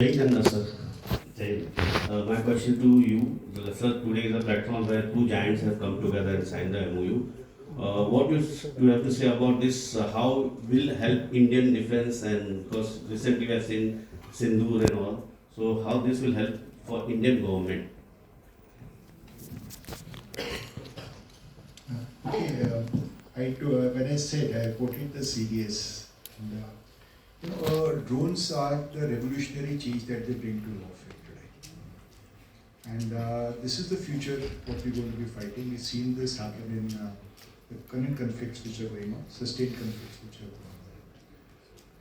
Nanda sir. My question to you, sir, today is a platform where two giants have come together and signed the MOU. What you have to say about this? How will help Indian defense, and because recently we have seen Sindoor and all. So how this will help for Indian government? When I said I quoted the CDS. Drones are the revolutionary change that they bring to warfare today. And this is the future what we're going to be fighting. We've seen this happen in the current conflicts which are going on, sustained conflicts which are going on.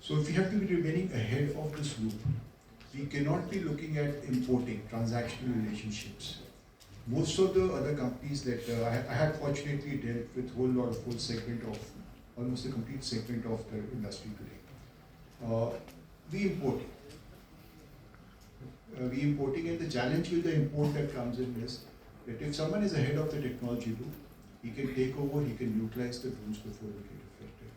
So if we have to be remaining ahead of this loop, we cannot be looking at importing transactional relationships. Most of the other companies that I have fortunately dealt with whole segment of, almost a complete segment of the industry today. We importing, and the challenge with the import that comes in is that if someone is ahead of the technology loop, he can take over, he can utilize the drones before they get affected.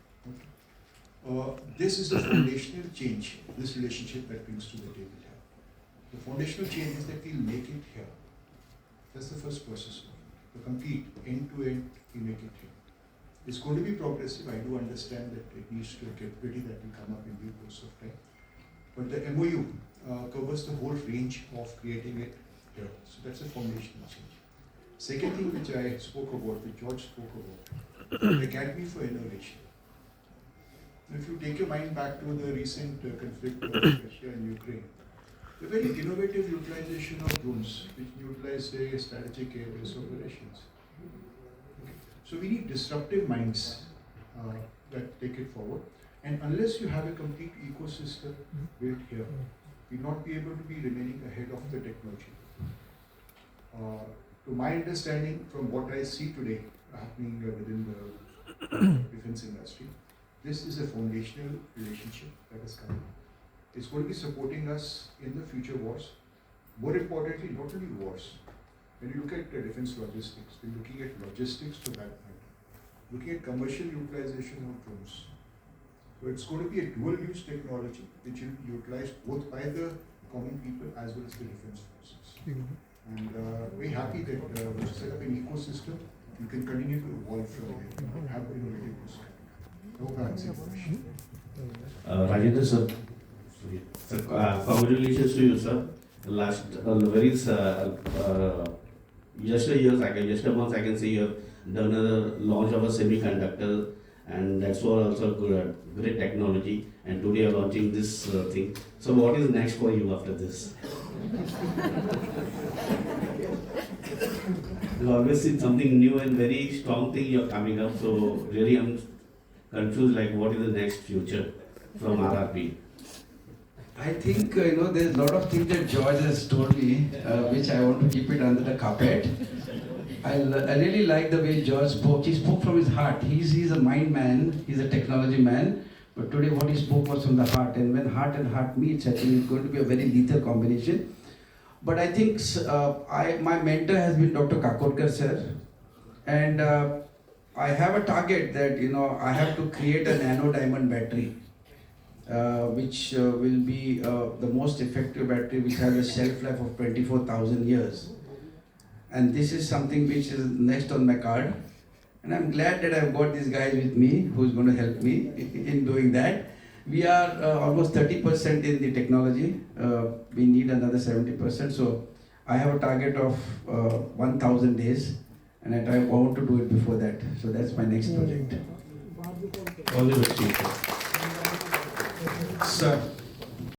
Okay. This is the foundational change, this relationship that brings to the table here. The foundational change is that we make it here. That's the first process. The complete end-to-end, we make it here. It's going to be progressive. I do understand that it needs to get ready, that will come up in due course of time. But the MOU covers the whole range of creating it here. So that's a foundational change. Second thing which I spoke about, which George spoke about, the Academy for Innovation. If you take your mind back to the recent conflict of Russia and Ukraine, the very innovative utilization of drones, which utilize strategic areas operations. So we need disruptive minds that take it forward. And unless you have a complete ecosystem built here, you'll not be able to be remaining ahead of the technology. To my understanding, from what I see today happening within the defense industry, this is a foundational relationship that is coming. It's going to be supporting us in the future wars. More importantly, not only wars. When you look at defense logistics, we're looking at logistics for that matter. Looking at commercial utilization of drones. So it's going to be a dual-use technology which will be utilized both by the common people as well as the defense forces. And very happy that we've set up an ecosystem. You can continue to evolve from there and have innovative use. I hope I answered the question. Rajendra sir, congratulations to you, sir. Last very yesterday month I can see you have done a launch of a semiconductor, and that's also good, great technology. And today you're launching this thing. So what is next for you after this? You always see something new and very strong thing you're coming up. So really I'm confused, like what is the next future from RRP? I think, there's a lot of things that George has told me, which I want to keep it under the carpet. I really like the way George spoke. He spoke from his heart. He's a mind man, he's a technology man, but today what he spoke was from the heart. And when heart and heart meets, I think it's going to be a very lethal combination. But I think my mentor has been Dr. Kakodkar sir. And I have a target that, I have to create a nano diamond battery. Which will be the most effective battery, which has a shelf life of 24,000 years. And this is something which is next on my card. And I'm glad that I've got these guys with me who's going to help me in doing that. We are almost 30% in the technology. We need another 70%. So I have a target of 1,000 days, and I want to do it before that. So that's my next project. All the best to you, sir. Sir,